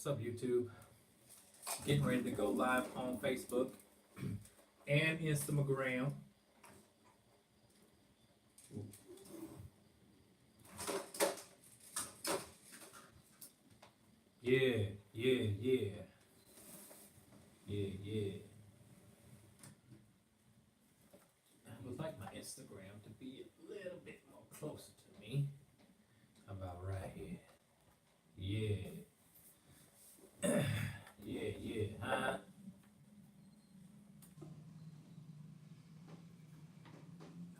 What's up, YouTube? Getting ready to go live on Facebook and Instagram. Yeah, yeah, yeah. Yeah, yeah. I would like my Instagram to be a little bit more closer to me. How about right here? Yeah. Yeah, yeah. Huh?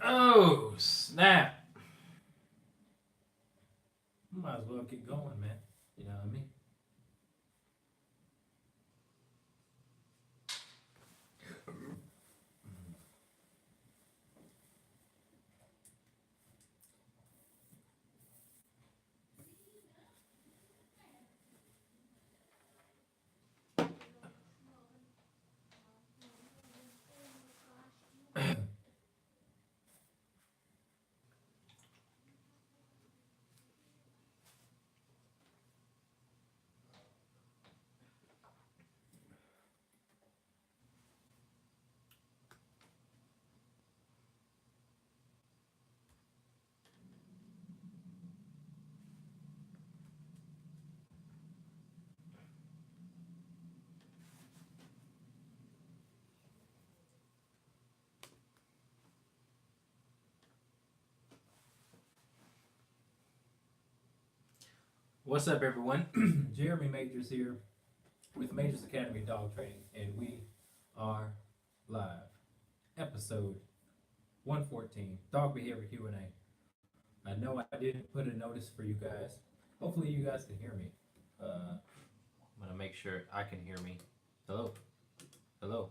Oh, snap. Might as well get going, man. You know what I mean? What's up, everyone? Jeremy Majors here with Majors Academy Dog Training, and we are live. Episode 114, Dog Behavior Q&A. I know I didn't put a notice for you guys. Hopefully you guys can hear me. I'm going to make sure I can hear me. Hello? Hello?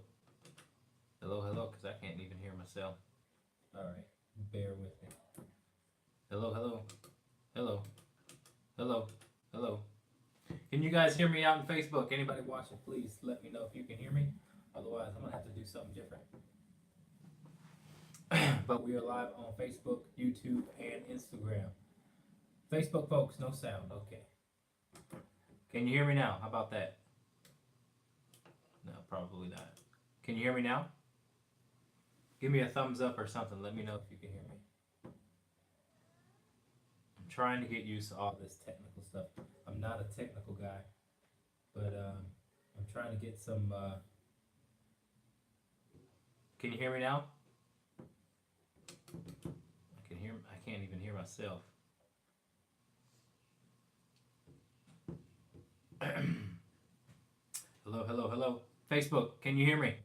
Hello, hello, because I can't even hear myself. All right, bear with me. Hello, hello, hello, hello, hello. Can you guys hear me out on Facebook? Anybody watching, please let me know if you can hear me. Otherwise, I'm going to have to do something different. But we are live on Facebook, YouTube, and Instagram. Facebook, folks, no sound. Okay. Can you hear me now? How about that? No, probably not. Can you hear me now? Give me a thumbs up or something. Let me know if you can hear me. I'm trying to get used to all this technical stuff. I'm not a technical guy, but I'm trying to get some. Can you hear me now? I can't even hear myself. Hello, hello, hello. Facebook, can you hear me?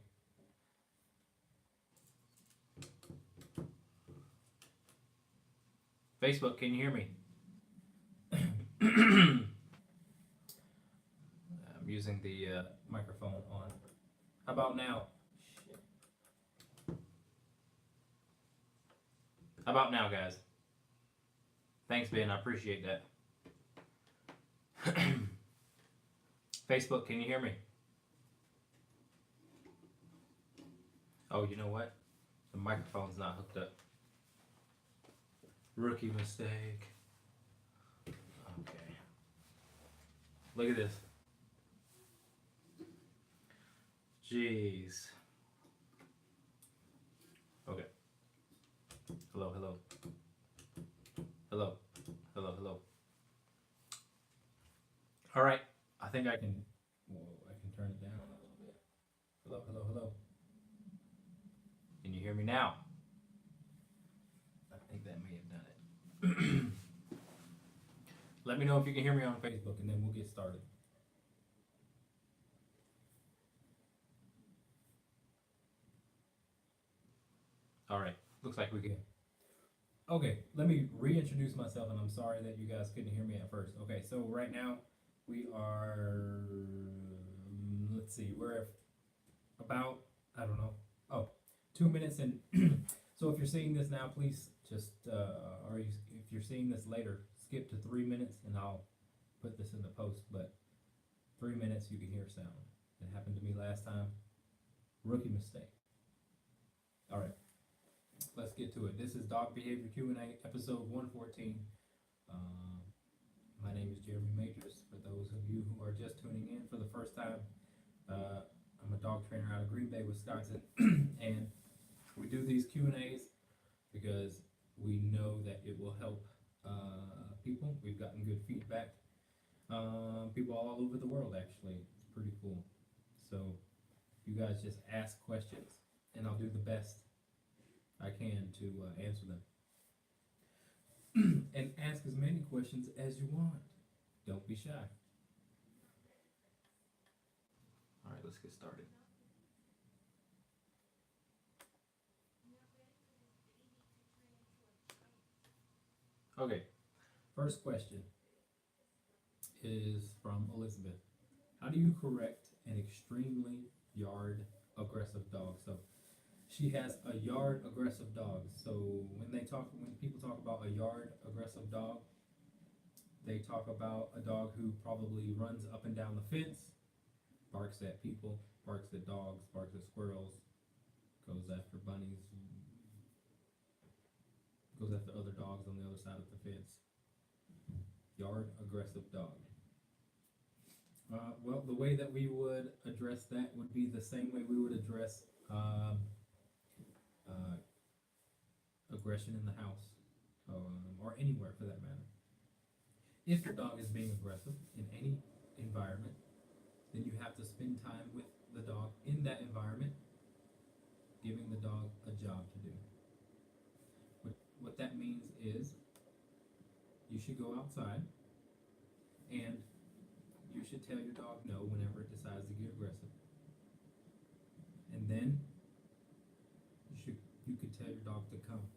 Facebook, can you hear me? I'm using the microphone on. How about now? Shit. How about now, guys? Thanks, Ben. I appreciate that. Facebook, can you hear me? Oh, you know what? The microphone's not hooked up. Rookie mistake. Okay. Look at this. Jeez. Okay. Hello, hello. Hello. Hello, hello. All right. I think I can. Whoa, I can turn it down a little bit. Hello, hello, hello. Can you hear me now? I think that may have done it. Let me know if you can hear me on Facebook, and then we'll get started. All right. Looks like we can. Okay, let me reintroduce myself, and I'm sorry that you guys couldn't hear me at first. Okay, so right now we are, let's see, we're about, I don't know, 2 minutes in. So if you're seeing this now, please just, if you're seeing this later, skip to 3 minutes, and I'll put this in the post, but 3 minutes you can hear sound. It happened to me last time. Rookie mistake. All right. Let's get to it. This is Dog Behavior Q&A, episode 114. My My name is Jeremy Majors. For those of you who are just tuning in for the first time, I'm a dog trainer out of Green Bay, Wisconsin, and we do these Q&As because we know that it will help people. We've gotten good feedback. People all over the world, actually. It's pretty cool. So you guys just ask questions, and I'll do the best I can to answer them. And ask as many questions as you want. Don't be shy. All right, let's get started. Okay, first question is from Elizabeth. How do you correct an extremely yard aggressive dog? So she has a yard aggressive dog. So when people talk about a yard aggressive dog, they talk about a dog who probably runs up and down the fence, barks at people, barks at dogs, barks at squirrels, goes after bunnies, goes after other dogs on the other side of the fence. Yard aggressive dog. Well, the way that we would address that would be the same way we would address aggression in the house, or anywhere for that matter. If your dog is being aggressive in any environment, then you have to spend time with the dog in that environment, giving the dog a job to do. What that means is you should go outside and you should tell your dog no whenever it decides to get aggressive. And then you could tell your dog to come.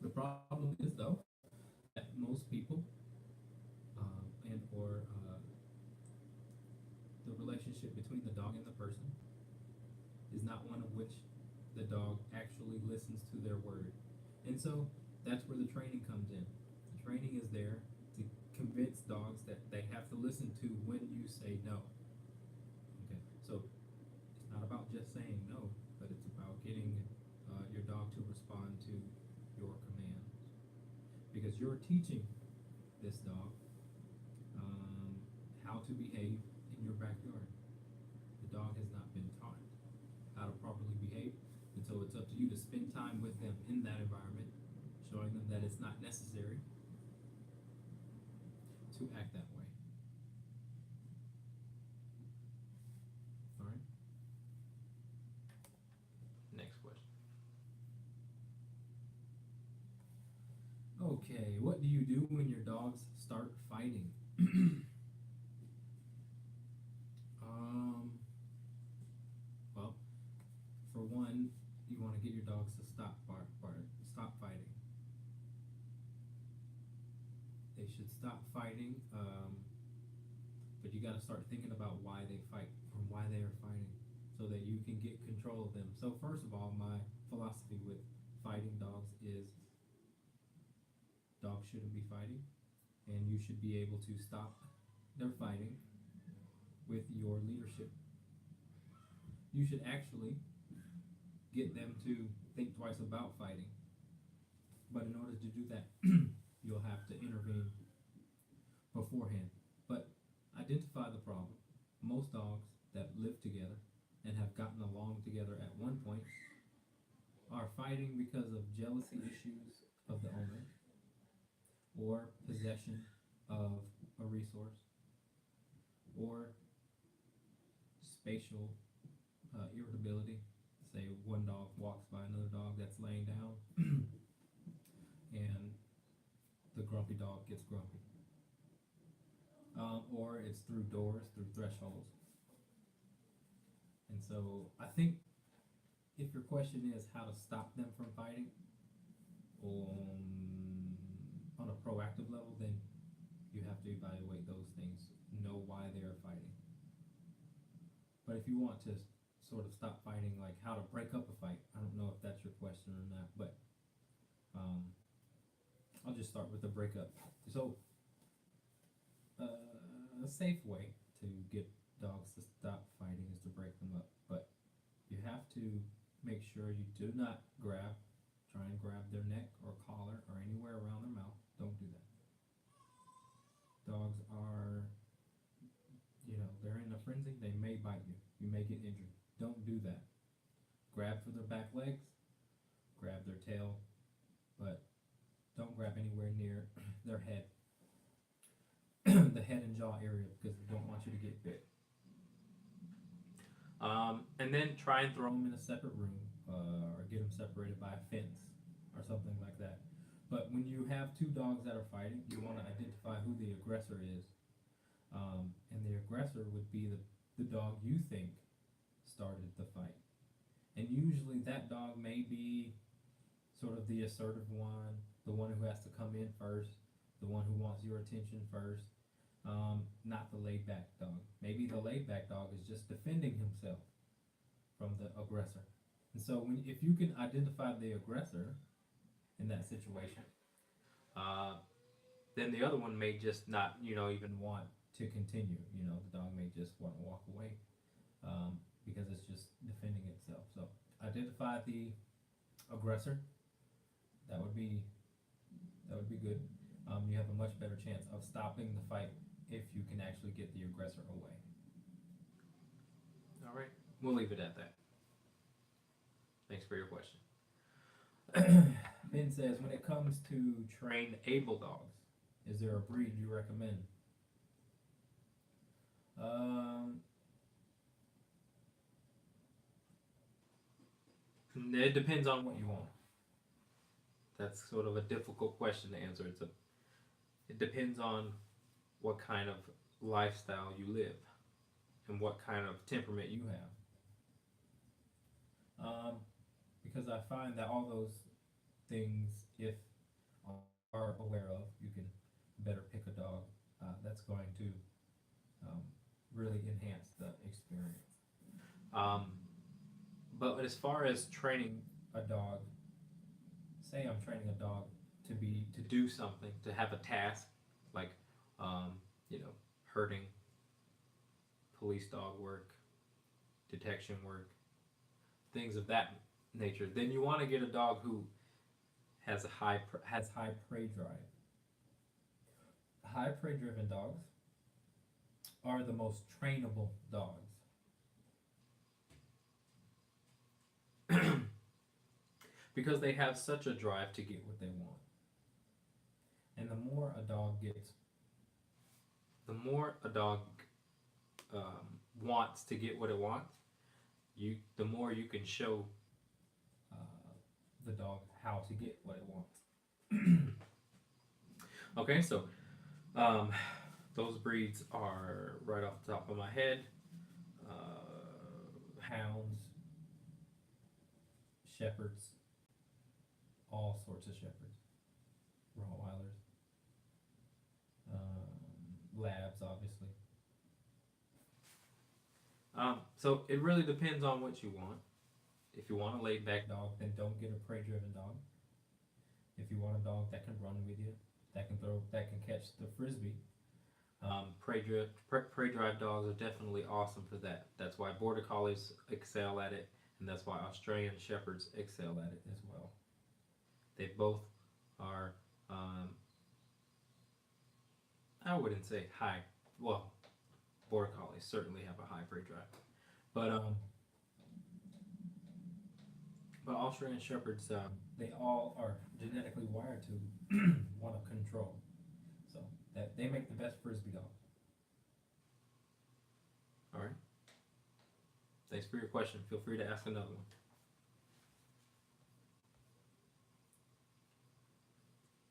The problem is though that most people or the relationship between the dog and the person is not one of which the dog actually listens to their word. And so that's where the training comes in. The training is there to convince dogs that they have to listen to when you say no. Okay, so it's not about just saying no, but it's about getting your dog to respond to your commands. Because you're teaching this dog how to behave in your backyard. The dog has not been taught how to properly behave, and so it's up to you to spend time with them in that environment, showing them that it's not necessary to act that way. All right. Next question. Okay, what do you do when your dogs start fighting? Well, for one, you want to get your dogs to stop fighting. They should stop fighting, but you got to start thinking about why they fight or why they are fighting, so that you can get control of them. So first of all, my philosophy with fighting dogs is dogs shouldn't be fighting, and you should be able to stop their fighting with your leadership. You should actually get them to think twice about fighting. But in order to do that, you'll have to intervene beforehand. But identify the problem. Most dogs that live together and have gotten along together at one point are fighting because of jealousy issues of the owner, or possession of a resource, or spatial irritability. Say one dog walks by another dog that's laying down and the grumpy dog gets grumpy. Or it's through doors, through thresholds. And so I think if your question is how to stop them from fighting on a proactive level, then you have to evaluate those things, know why they are fighting. But if you want to sort of stop fighting, like how to break up a fight, I don't know if that's your question or not, but I'll just start with the breakup. So a safe way to get dogs to stop fighting is to break them up, but you have to make sure you do not try and grab their neck or collar or anywhere around their mouth. Don't do that. dogs are, they're in a frenzy, they may bite you. You may get injured. Don't do that. Grab for their back legs, grab their tail, but don't grab anywhere near their head, the head and jaw area, because they don't want you to get bit. And then try and throw them in a separate room, or get them separated by a fence or something like that. But when you have two dogs that are fighting, you want to identify who the aggressor is. And the aggressor would be the dog you think started the fight. And usually that dog may be sort of the assertive one, the one who has to come in first, the one who wants your attention first, not the laid back dog. Maybe the laid back dog is just defending himself from the aggressor. And so if you can identify the aggressor in that situation, then the other one may just not, even want to continue. The dog may just want to walk away, because it's just defending itself. So identify the aggressor. That would be good. You have a much better chance of stopping the fight if you can actually get the aggressor away. All right, we'll leave it at that. Thanks for your question. Ben says, when it comes to trained able dogs, is there a breed you recommend? It depends on what you want. That's sort of a difficult question to answer. It depends on what kind of lifestyle you live and what kind of temperament you have. Because I find that all those things, if are aware of, you can better pick a dog that's going to really enhance the experience. But as far as training a dog, say I'm training a dog to do something, to have a task, like herding, police dog work, detection work, things of that nature, then you want to get a dog who has high prey drive. High prey driven dogs are the most trainable dogs. Because they have such a drive to get what they want. And the more a dog wants to get what it wants, the more you can show the dog how to get what it wants. Okay, so those breeds are right off the top of my head: hounds, shepherds, all sorts of shepherds, Rottweilers, labs, obviously. So it really depends on what you want. If you want a laid back dog, then don't get a prey driven dog. If you want a dog that can run with you, that can catch the frisbee, prey drive dogs are definitely awesome for that. That's why border collies excel at it, and that's why Australian shepherds excel at it as well. They both are, I wouldn't say high. Well, border collies certainly have a high prey drive, but Australian shepherds, they all are genetically wired to want to control, so that they make the best frisbee dogs. All right. Thanks for your question. Feel free to ask another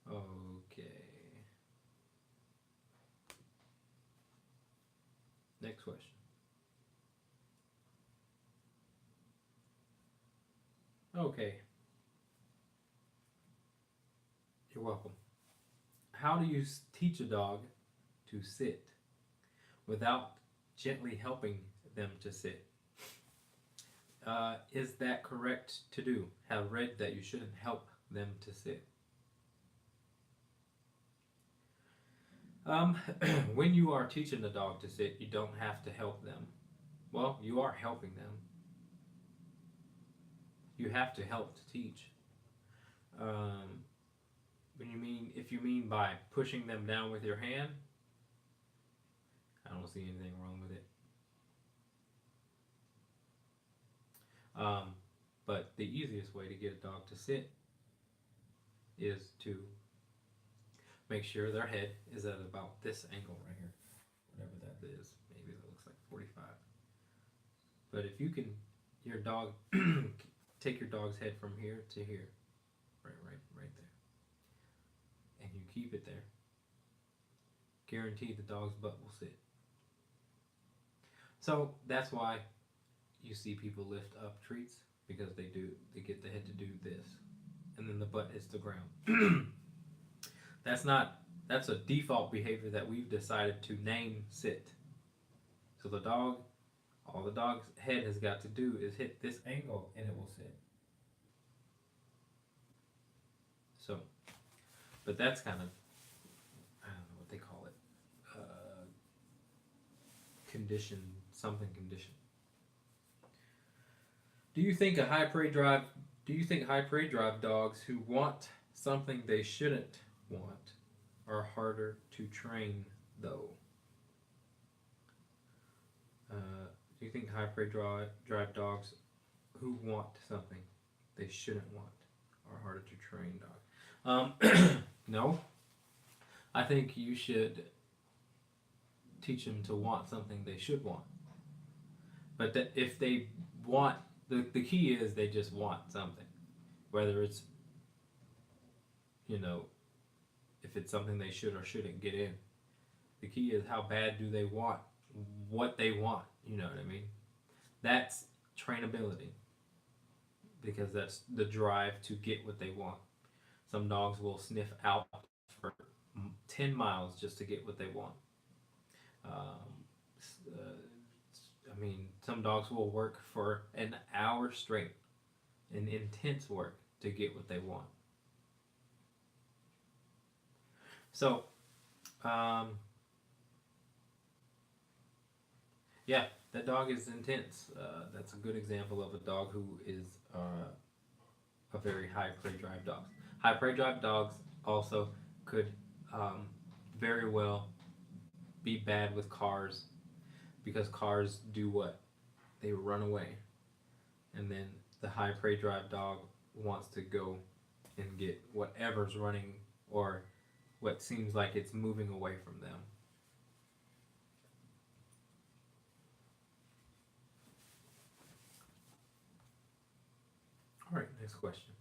one. Okay. Next question. Okay. You're welcome. How do you teach a dog to sit without gently helping them to sit? Is that correct to do? Have read that you shouldn't help them to sit. When you are teaching the dog to sit, you don't have to help them. Well, you are helping them. You have to help to teach. If you mean by pushing them down with your hand, I don't see anything wrong with it. But the easiest way to get a dog to sit is to make sure their head is at about this angle right here, whatever that is. Maybe that looks like 45. But if you can, your dog, take your dog's head from here to here, right there, and you keep it there. Guaranteed the dog's butt will sit. So that's why you see people lift up treats, because they get the head to do this, and then the butt hits the ground. That's a default behavior that we've decided to name sit. So all the dog's head has got to do is hit this angle and it will sit. So, but that's kind of, I don't know what they call it, condition. Do you think high prey drive dogs who want something they shouldn't want are harder to train though? Do you think high prey drive dogs who want something they shouldn't want are harder to train dogs? No. I think you should teach them to want something they should want. But that if they want, the key is they just want something. Whether it's, if it's something they should or shouldn't get in. The key is how bad do they want what they want, you know what I mean? That's trainability. Because that's the drive to get what they want. Some dogs will sniff out for 10 miles just to get what they want. Some dogs will work for an hour straight in intense work to get what they want. So, yeah, that dog is intense. That's a good example of a dog who is a very high prey drive dog. High prey drive dogs also could very well be bad with cars, because cars do what? They run away. And then the high prey drive dog wants to go and get whatever's running or what seems like it's moving away from them. All right, next question.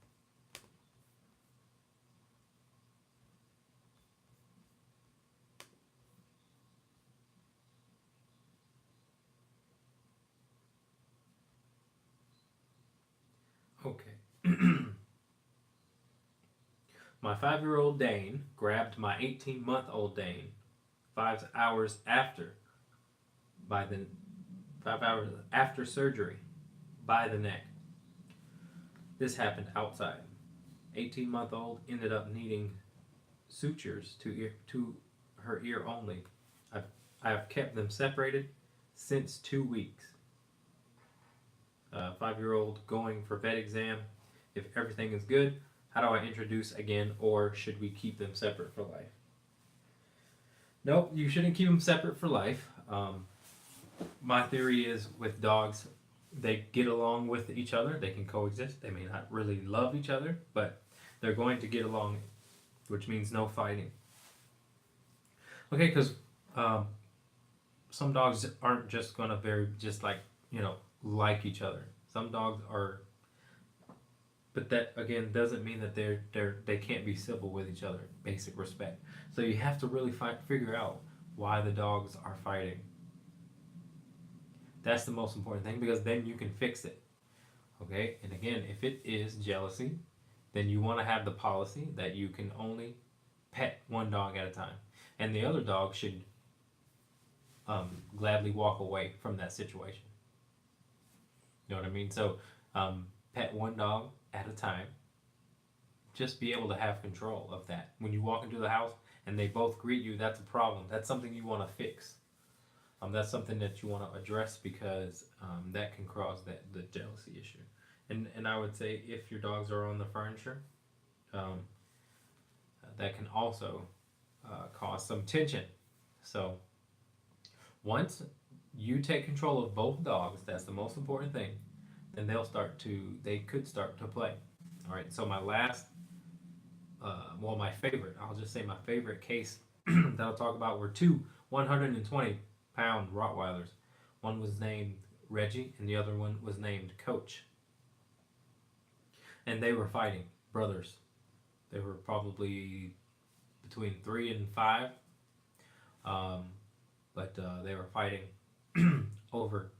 Okay. My 5-year-old Dane grabbed my 18-month-old Dane 5 hours after surgery by the neck. This happened outside. 18-month-old ended up needing sutures to her ear only. I have kept them separated since 2 weeks. 5-year-old going for vet exam. If everything is good, how do I introduce again, or should we keep them separate for life? Nope, you shouldn't keep them separate for life. My theory is with dogs, they get along with each other. They can coexist. They may not really love each other, but they're going to get along, which means no fighting. Okay, because some dogs aren't just going to like each other. Some dogs are, but that again doesn't mean that they can't be civil with each other. Basic respect. So you have to really figure out why the dogs are fighting. That's the most important thing, because then you can fix it. Okay, and again, if it is jealousy, then you want to have the policy that you can only pet one dog at a time, and the other dog should gladly walk away from that situation. You know what I mean? So pet one dog at a time. Just be able to have control of that. When you walk into the house and they both greet you, that's a problem. That's something you want to fix. That's something that you want to address, because that can cause the jealousy issue. And I would say if your dogs are on the furniture, that can also cause some tension. So Once you take control of both dogs, that's the most important thing, then they could start to play. All right, so my last, my favorite, I'll just say my favorite case that I'll talk about were two 120-pound Rottweilers. One was named Reggie, and the other one was named Coach. And they were fighting, brothers. They were probably between 3 and 5, um, but they were fighting over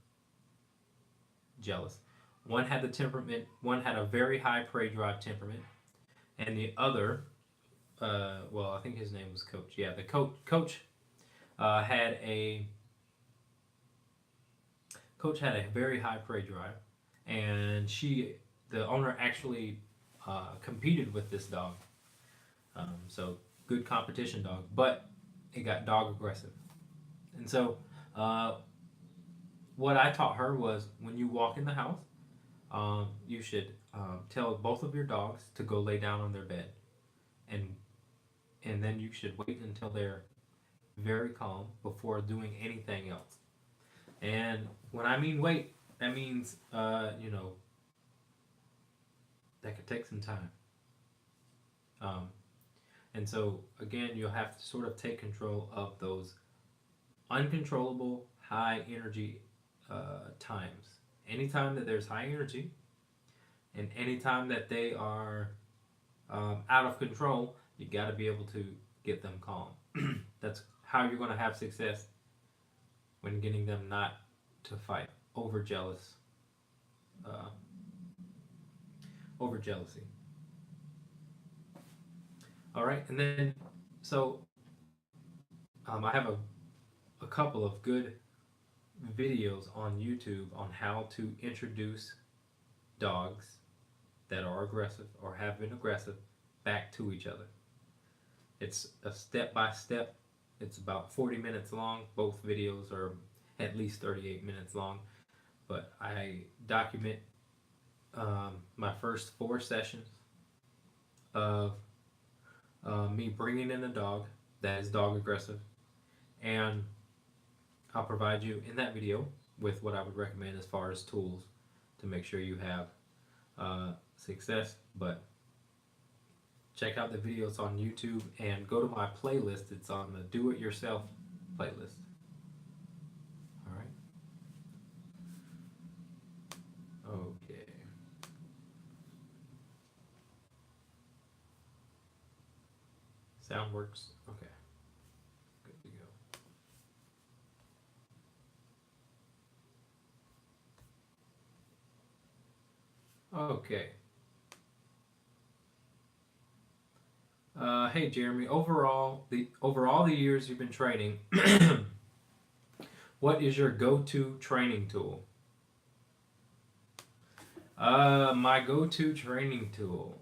jealous. One had the temperament. One had a very high prey drive temperament, and the other, I think his name was Coach. Yeah, the coach had a coach had a very high prey drive, and the owner actually competed with this dog. So good competition dog, but it got dog aggressive, and so what I taught her was when you walk in the house, you should tell both of your dogs to go lay down on their bed, and then you should wait until they're very calm before doing anything else. And when I mean wait, that means that could take some time. Um, and so again, you'll have to sort of take control of those uncontrollable high energy times. Anytime that there's high energy, and anytime that they are out of control, you got to be able to get them calm. That's how you're going to have success when getting them not to fight over jealousy. All right, and then so I have a couple of good videos on YouTube on how to introduce dogs that are aggressive or have been aggressive back to each other. It's a step by step. It's about 40 minutes long. Both videos are at least 38 minutes long. But I document my first 4 sessions of me bringing in a dog that is dog aggressive, and I'll provide you in that video with what I would recommend as far as tools to make sure you have success. But check out the videos on YouTube and go to my playlist. It's on the Do It Yourself playlist. All right. Okay. Sound works. Okay. Good to go. Okay. Hey Jeremy, over all the years you've been training, what is your go-to training tool? My go-to training tool.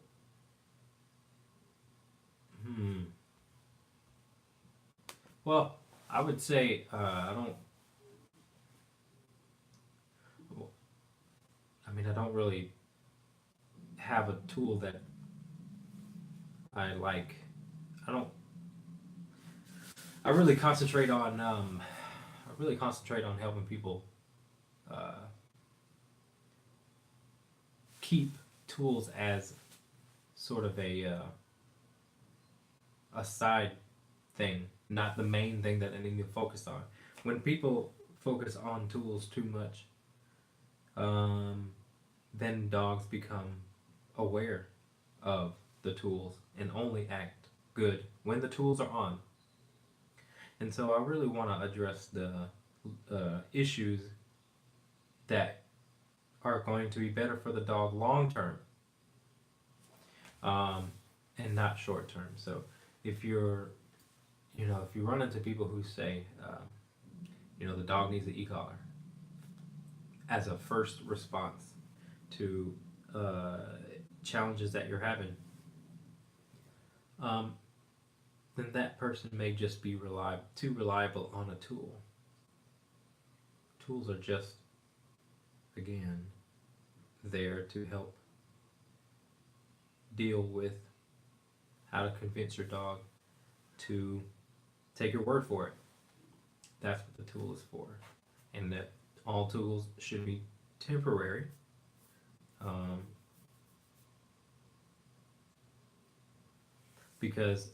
Well, I would say I don't. I don't really have a tool that I like. I don't. I really concentrate on. Helping people keep tools as sort of a side thing, not the main thing that they need to focus on. When people focus on tools too much, then dogs become aware of the tools and only act good when the tools are on. And so I really want to address the issues that are going to be better for the dog long term, and not short term. So if you run into people who say, the dog needs an e-collar as a first response to challenges that you're having, then that person may just be too reliable on a tool. Tools are just, again, there to help deal with how to convince your dog to take your word for it. That's what the tool is for. And that all tools should be temporary. Um, because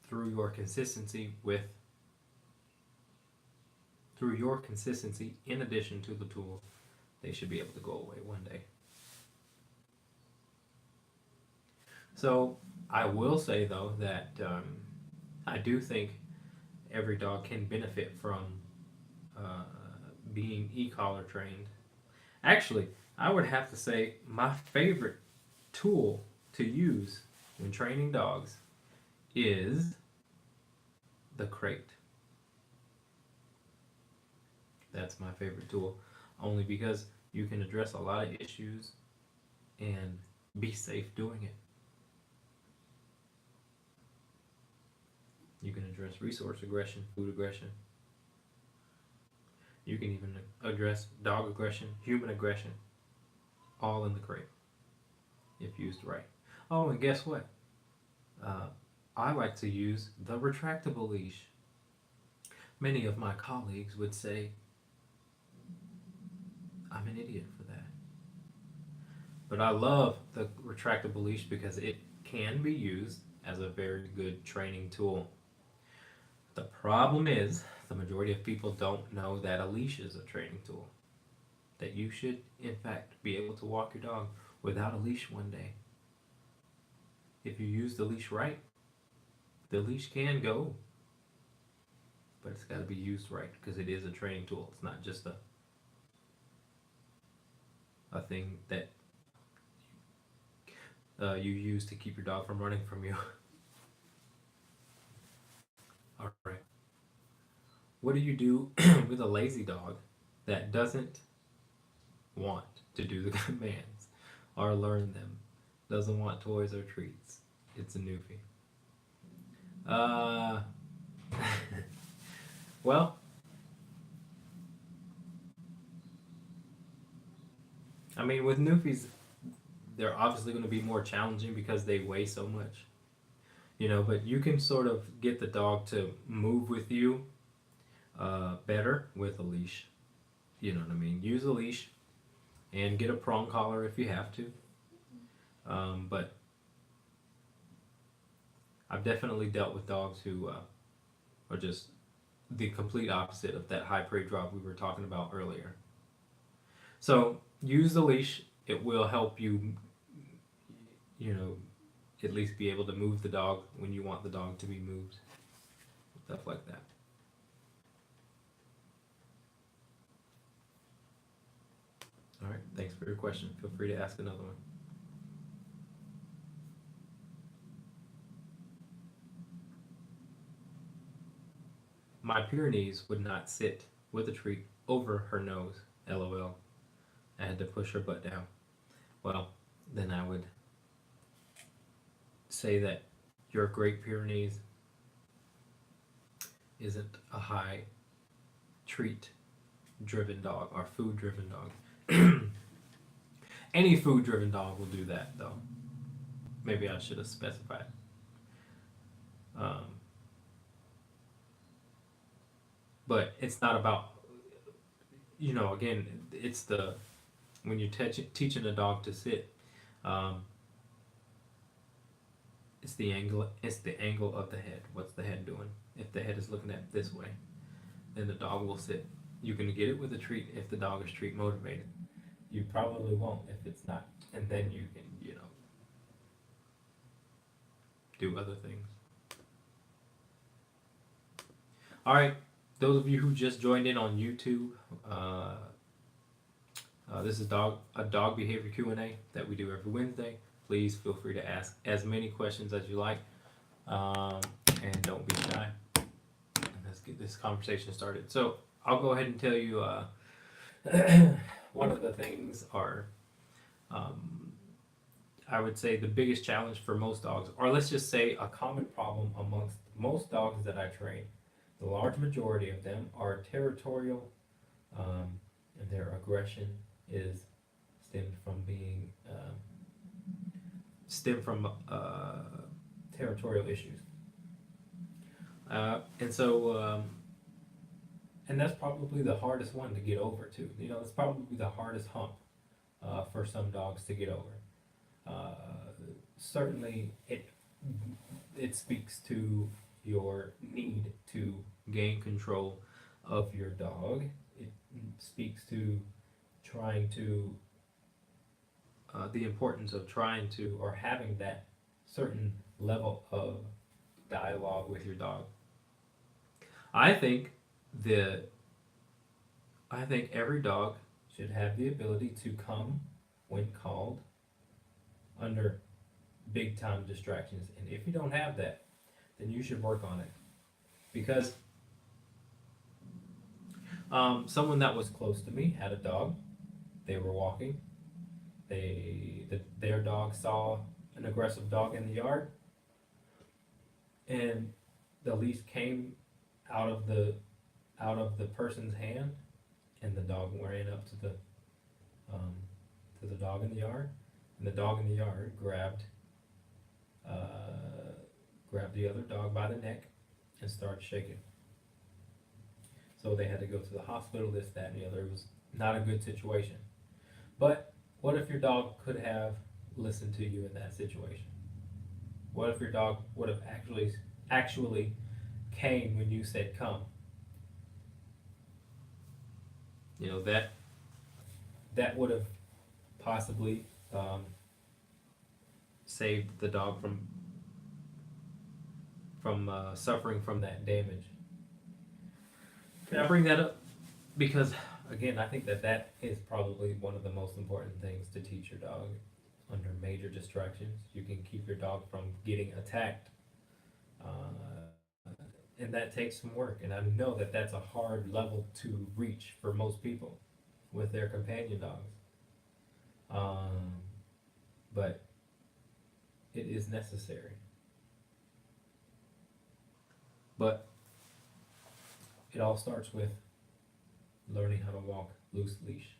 through your consistency in addition to the tools, they should be able to go away one day. So I will say though that I do think every dog can benefit from uh, being e-collar trained. Actually, I would have to say my favorite tool to use when training dogs is the crate. That's my favorite tool, only because you can address a lot of issues and be safe doing it. You can address resource aggression, food aggression. You can even address dog aggression, human aggression, all in the crate if used right. Oh, and guess what? I like to use the retractable leash. Many of my colleagues would say I'm an idiot for that. But I love the retractable leash because it can be used as a very good training tool. The problem is, the majority of people don't know that a leash is a training tool. That you should, in fact, be able to walk your dog without a leash one day. If you use the leash right, the leash can go. But it's got to be used right because it is a training tool. It's not just a thing that you use to keep your dog from running from you. All right. What do you do with a lazy dog that doesn't want to do the commands or learn them? Doesn't want toys or treats. It's a newfie. Well, I mean, with newfies, they're obviously going to be more challenging because they weigh so much. But you can sort of get the dog to move with you better with a leash. You know what I mean? Use a leash and get a prong collar if you have to. But I've definitely dealt with dogs who are just the complete opposite of that high prey drop we were talking about earlier. So use the leash. It will help you, at least be able to move the dog when you want the dog to be moved. Stuff like that. All right, thanks for your question. Feel free to ask another one. My Pyrenees would not sit with a treat over her nose. LOL. I had to push her butt down. Well, then I would say that your Great Pyrenees isn't a high treat driven dog or food driven dog. Any food driven dog will do that though. Maybe I should have specified. But it's not about, again, it's when you're teaching a dog to sit, it's the angle of the head. What's the head doing? If the head is looking at this way, then the dog will sit. You can get it with a treat if the dog is treat motivated. You probably won't if it's not. And then you can, do other things. All right. Those of you who just joined in on YouTube, this is a dog behavior Q&A that we do every Wednesday. Please feel free to ask as many questions as you like, and don't be shy. Let's get this conversation started. So I'll go ahead and tell you one of the things are, I would say the biggest challenge for most dogs, or let's just say a common problem amongst most dogs that I train. The large majority of them are territorial, and their aggression is stemmed from territorial issues. And so and that's probably the hardest one to get over too. You know, it's probably the hardest hump for some dogs to get over. Uh, Certainly, it speaks to your need to gain control of your dog. It speaks to trying to the importance of trying to or having that certain level of dialogue with your dog. I think the I think every dog should have the ability to come when called under big time distractions. And if you don't have that, then you should work on it. Because someone that was close to me had a dog. They were walking. Their dog saw an aggressive dog in the yard, and the leash came out of the person's hand, and the dog ran up um, to the dog in the yard, and the dog in the yard grabbed the other dog by the neck and started shaking. So they had to go to the hospital, this, that, and the other. It was not a good situation. But what if your dog could have listened to you in that situation? What if your dog would have actually came when you said come? You know, that would have possibly saved the dog from suffering from that damage. And I bring that up because, again, I think that is probably one of the most important things to teach your dog under major distractions. You can keep your dog from getting attacked, and that takes some work. And I know that that's a hard level to reach for most people with their companion dogs, but it is necessary. But it all starts with learning how to walk loose leash,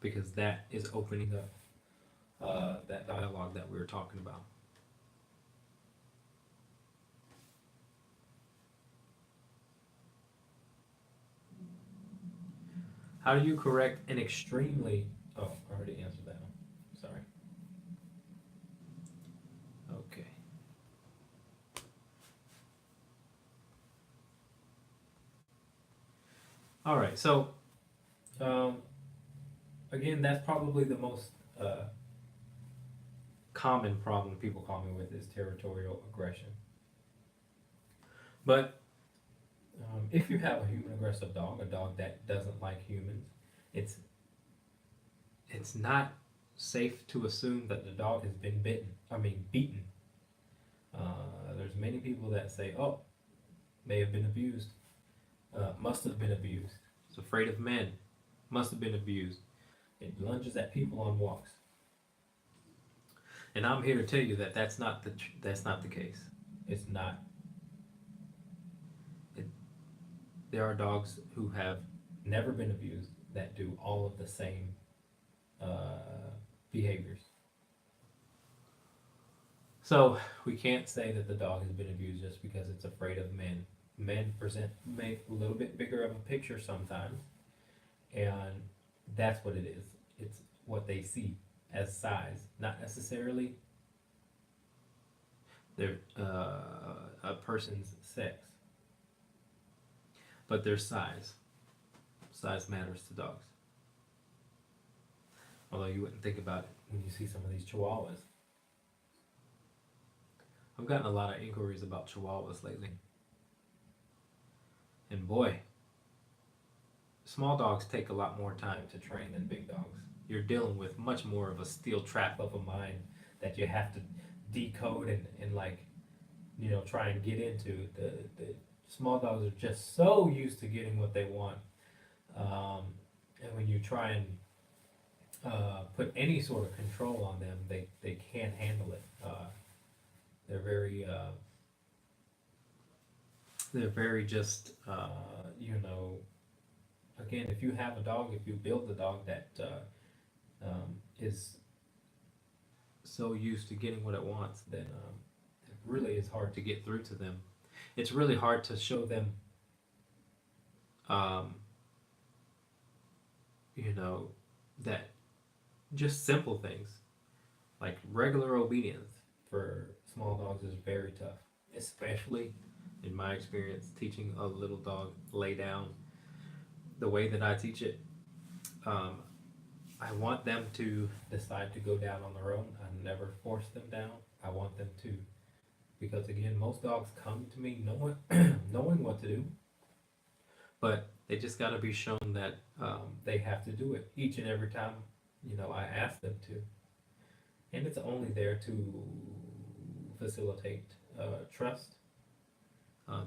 because that is opening up that dialogue that we were talking about. How do you correct an extremely... Oh, I already answered that one. Sorry. Okay. All right, so um, again, that's probably the most common problem people call me with is territorial aggression. But if you have a human aggressive dog, a dog that doesn't like humans, it's it's not safe to assume that the dog has been beaten. There's many people that say, "Oh, may have been abused, must have been abused. It's afraid of men, must have been abused." It lunges at people on walks, and I'm here to tell you that that's not the case. It's not. It, there are dogs who have never been abused that do all of the same behaviors. So we can't say that the dog has been abused just because it's afraid of men. Men make a little bit bigger of a picture sometimes, and that's what it is. It's what they see as size, not necessarily their a person's sex, but their size. Size matters to dogs. Although you wouldn't think about it when you see some of these chihuahuas. I've gotten a lot of inquiries about chihuahuas lately. And boy, small dogs take a lot more time to train than big dogs. You're dealing with much more of a steel trap of a mind that you have to decode and try and get into. The small dogs are just so used to getting what they want. And when you try and put any sort of control on them, they can't handle it. They're very just again, if you have a dog, if you build a dog that is so used to getting what it wants, then it really is hard to get through to them. It's really hard to show them Um, you know, that just simple things like regular obedience for small dogs is very tough, especially in my experience teaching a little dog lay down. The way that I teach it, um, I want them to decide to go down on their own. I never force them down. I want them to, because again, most dogs come to me knowing knowing what to do, but they just got to be shown that they have to do it each and every time. I ask them to, and it's only there to facilitate trust,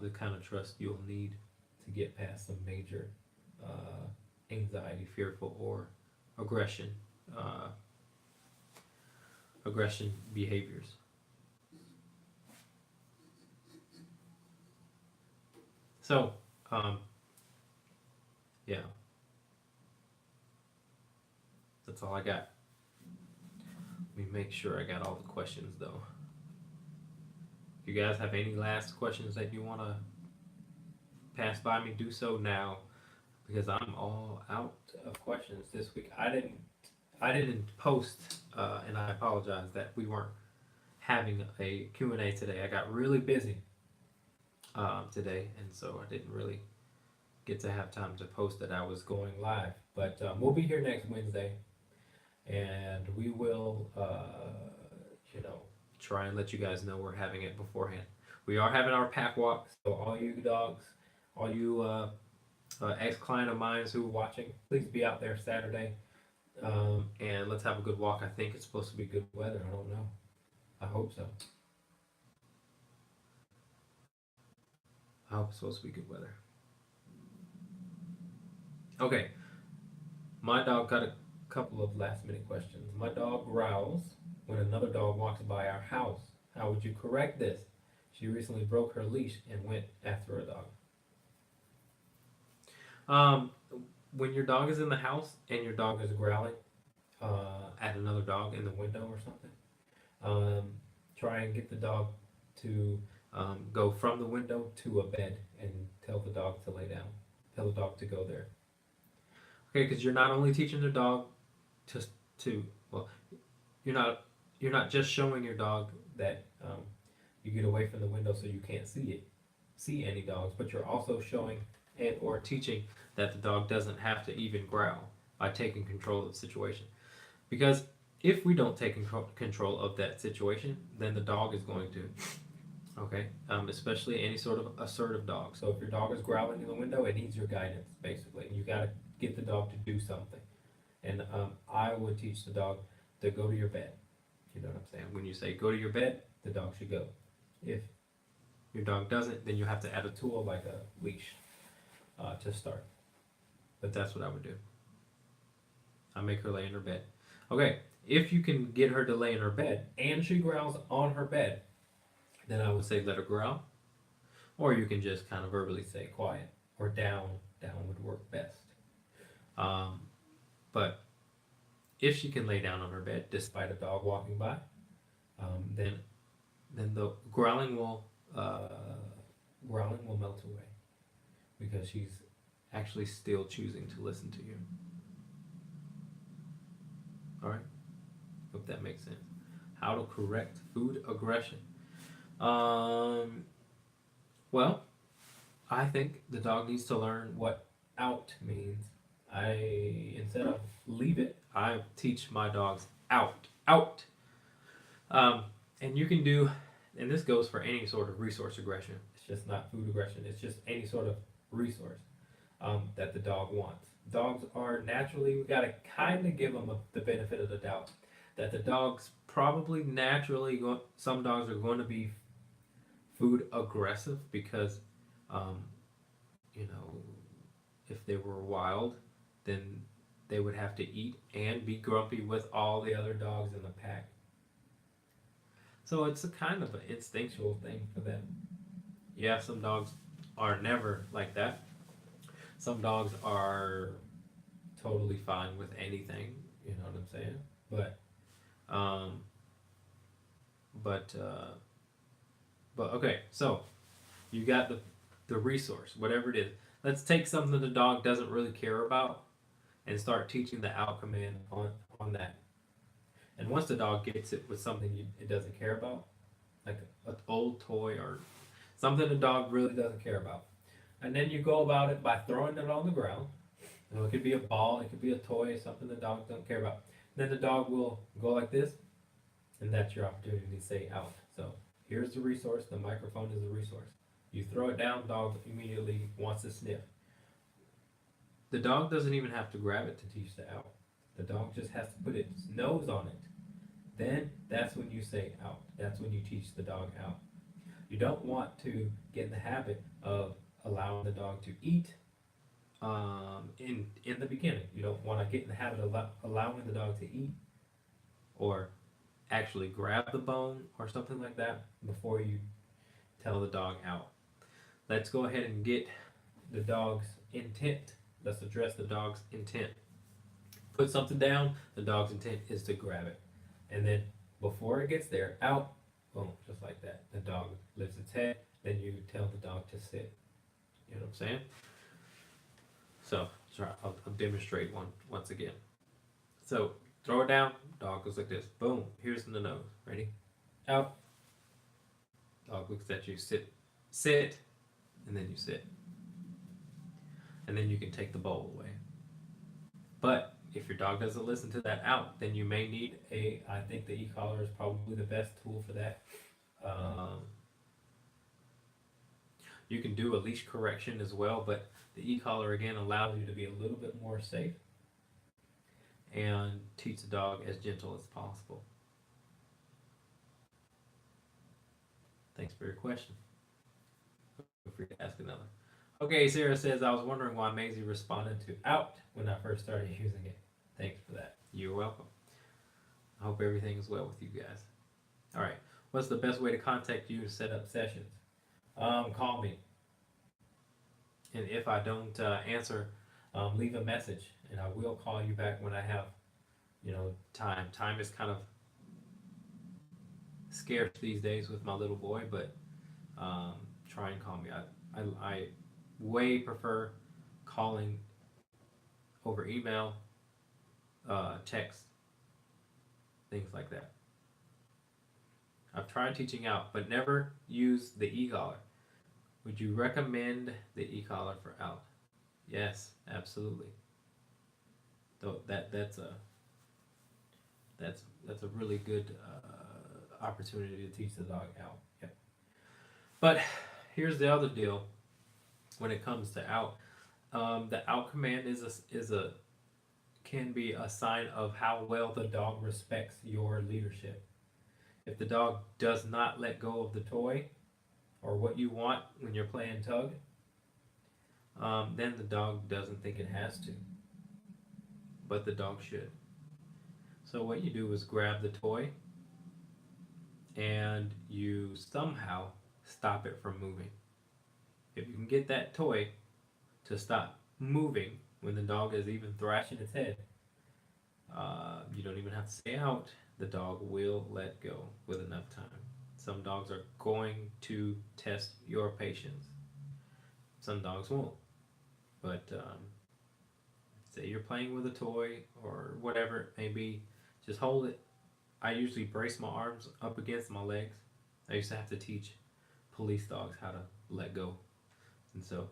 the kind of trust you'll need to get past some major anxiety, fearful, or aggression, uh, aggression behaviors. So, yeah, that's all I got. Let me make sure I got all the questions though. If you guys have any last questions that you want to pass by me, do so now because I'm all out of questions this week. I didn't post, and I apologize that we weren't having a Q&A today. I got really busy today, and so I didn't really get to have time to post that I was going live. But we'll be here next Wednesday, and we will, try and let you guys know we're having it beforehand. We are having our pack walk, so all you dogs, all you ex-client of mine who are watching, please be out there Saturday, and let's have a good walk. I think it's supposed to be good weather. I don't know. I hope so. I hope it's supposed to be good weather. Okay, my dog got a couple of last minute questions. My dog growls when another dog walks by our house. How would you correct this? She recently broke her leash and went after a dog. When your dog is in the house and your dog is growling at another dog in the window or something, try and get the dog to go from the window to a bed and tell the dog to lay down. Tell the dog to go there. Okay, because you're not only teaching the dog well, you're not just showing your dog that you get away from the window so you can't see any dogs, but you're also showing and or teaching that the dog doesn't have to even growl by taking control of the situation. Because if we don't take control of that situation, then the dog is going to. Okay, especially any sort of assertive dog. So if your dog is growling in the window, it needs your guidance, basically. You got to get the dog to do something. And I would teach the dog to go to your bed. You know what I'm saying? When you say go to your bed, the dog should go. If your dog doesn't, then you have to add a tool like a leash to start. But that's what I would do. I make her lay in her bed. Okay, if you can get her to lay in her bed and she growls on her bed, then I would say let her growl. Or you can just kind of verbally say quiet or down. Down would work best. But if she can lay down on her bed despite a dog walking by, then the growling will melt away because she's actually still choosing to listen to you. All right, hope that makes sense. How to correct food aggression. Well, I think the dog needs to learn what out means. Instead of leave it, I teach my dogs out. And you can do, and this goes for any sort of resource aggression. It's just not food aggression. It's just any sort of resource that the dog wants. Dogs are naturally, we gotta kind of give them the benefit of the doubt that the dogs probably naturally, some dogs are going to be food aggressive because, if they were wild, then they would have to eat and be grumpy with all the other dogs in the pack. So it's a kind of an instinctual thing for them. Yeah, some dogs are never like that. Some dogs are totally fine with anything, you know what I'm saying? But okay, so you got the resource, whatever it is. let's take something the dog doesn't really care about and start teaching the out command on that. And once the dog gets it with something it doesn't care about, like an old toy or something the dog really doesn't care about, and then you go about it by throwing it on the ground. You know, it could be a ball, it could be a toy, something the dog doesn't care about. Then the dog will go like this, and that's your opportunity to say out. So here's the resource. The microphone is the resource. You throw it down, dog immediately wants to sniff. The dog doesn't even have to grab it to teach the out. The dog just has to put its nose on it. Then that's when you say out. That's when you teach the dog out. You don't want to get in the habit of allowing the dog to eat in the beginning. You don't want to get in the habit of allowing the dog to eat or actually grab the bone or something like that before you tell the dog out. Let's go ahead and get the dog's intent. Let's address the dog's intent. Put something down, the dog's intent is to grab it. And then before it gets there, out, boom, just like that. The dog lifts its head, then you tell the dog to sit. You know what I'm saying? So I'll demonstrate once again. So throw it down, dog goes like this. Boom, here's in the nose. Ready? Out. Dog looks at you, sit, and then you sit. And then you can take the bowl away. But if your dog doesn't listen to that out, then you may need I think the e-collar is probably the best tool for that. You can do a leash correction as well, but the e-collar again allows you to be a little bit more safe and teach the dog as gentle as possible. Thanks for your question. Feel free to ask another. Okay, Sarah says, I was wondering why Maisie responded to out when I first started using it. Thanks for that. You're welcome. I hope everything is well with you guys. All right. What's the best way to contact you to set up sessions? Call me. And if I don't answer, leave a message, and I will call you back when I have, time. Time is kind of scarce these days with my little boy, but try and call me. I way prefer calling over email, text, things like that. I've tried teaching out, but never use the e-collar. Would you recommend the e-collar for out? Yes, absolutely. So that's a really good opportunity to teach the dog out. Yep. But here's the other deal. When it comes to out, the out command can be a sign of how well the dog respects your leadership. If the dog does not let go of the toy or what you want when you're playing tug, then the dog doesn't think it has to, but the dog should. So what you do is grab the toy and you somehow stop it from moving. If you can get that toy to stop moving when the dog is even thrashing its head, you don't even have to say out. The dog will let go with enough time. Some dogs are going to test your patience. Some dogs won't. But say you're playing with a toy or whatever it may be, just hold it. I usually brace my arms up against my legs. I used to have to teach police dogs how to let go. And so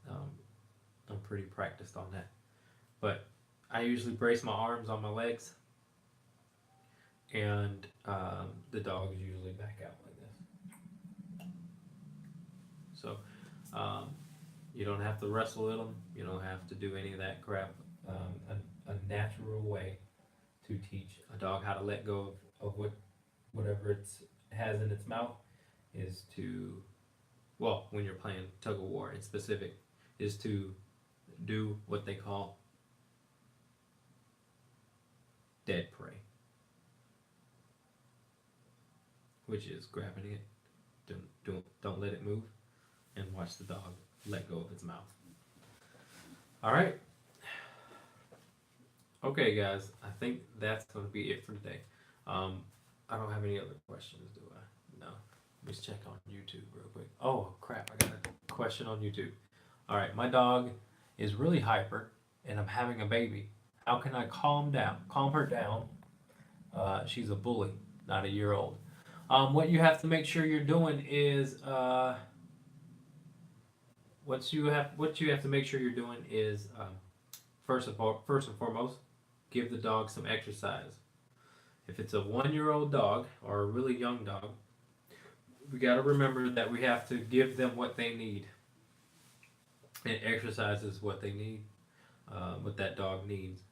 I'm pretty practiced on that. But I usually brace my arms on my legs, and the dogs usually back out like this. So you don't have to wrestle with them. You don't have to do any of that crap. A natural way to teach a dog how to let go of whatever it has in its mouth is to, well, when you're playing tug of war in specific, is to do what they call dead prey, which is grabbing it, don't let it move, and watch the dog let go of its mouth. All right. Okay, guys, I think that's going to be it for today. I don't have any other questions, do I? No. Let me check on YouTube real quick. Oh, crap, I got a question on YouTube. All right, my dog is really hyper, and I'm having a baby. How can I calm her down? She's a bully, not a year old. What you have to make sure you're doing is what you have to make sure you're doing is first and foremost, give the dog some exercise. If it's a 1 year old dog or a really young dog, we got to remember that we have to give them what they need, and exercise is what they need, what that dog needs.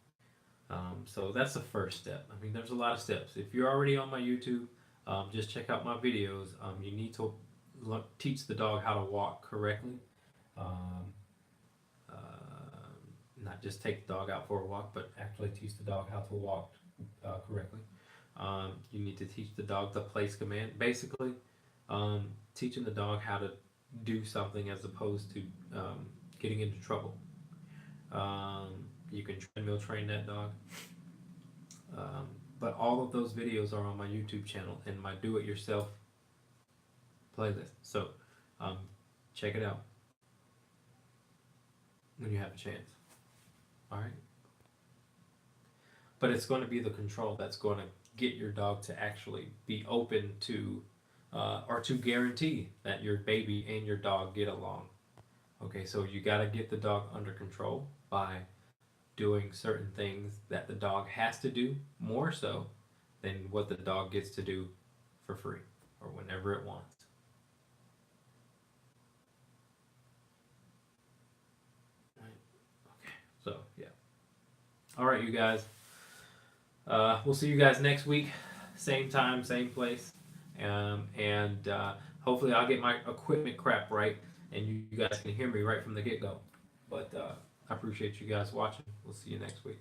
So that's the first step. I mean, there's a lot of steps. If you're already on my YouTube, just check out my videos. You need to teach the dog how to walk correctly. Um, uh, Not just take the dog out for a walk, but actually teach the dog how to walk correctly. You need to teach the dog the place command. Basically, teaching the dog how to do something as opposed to getting into trouble. You can treadmill train that dog. But all of those videos are on my YouTube channel and my do-it-yourself playlist. So check it out when you have a chance. All right. But it's going to be the control that's going to get your dog to actually be open to or to guarantee that your baby and your dog get along. Okay, so you got to get the dog under control by doing certain things that the dog has to do more so than what the dog gets to do for free or whenever it wants. Okay, so yeah. All right, you guys. We'll see you guys next week, same time, same place, and hopefully I'll get my equipment crap right, and you guys can hear me right from the get-go. But I appreciate you guys watching. We'll see you next week.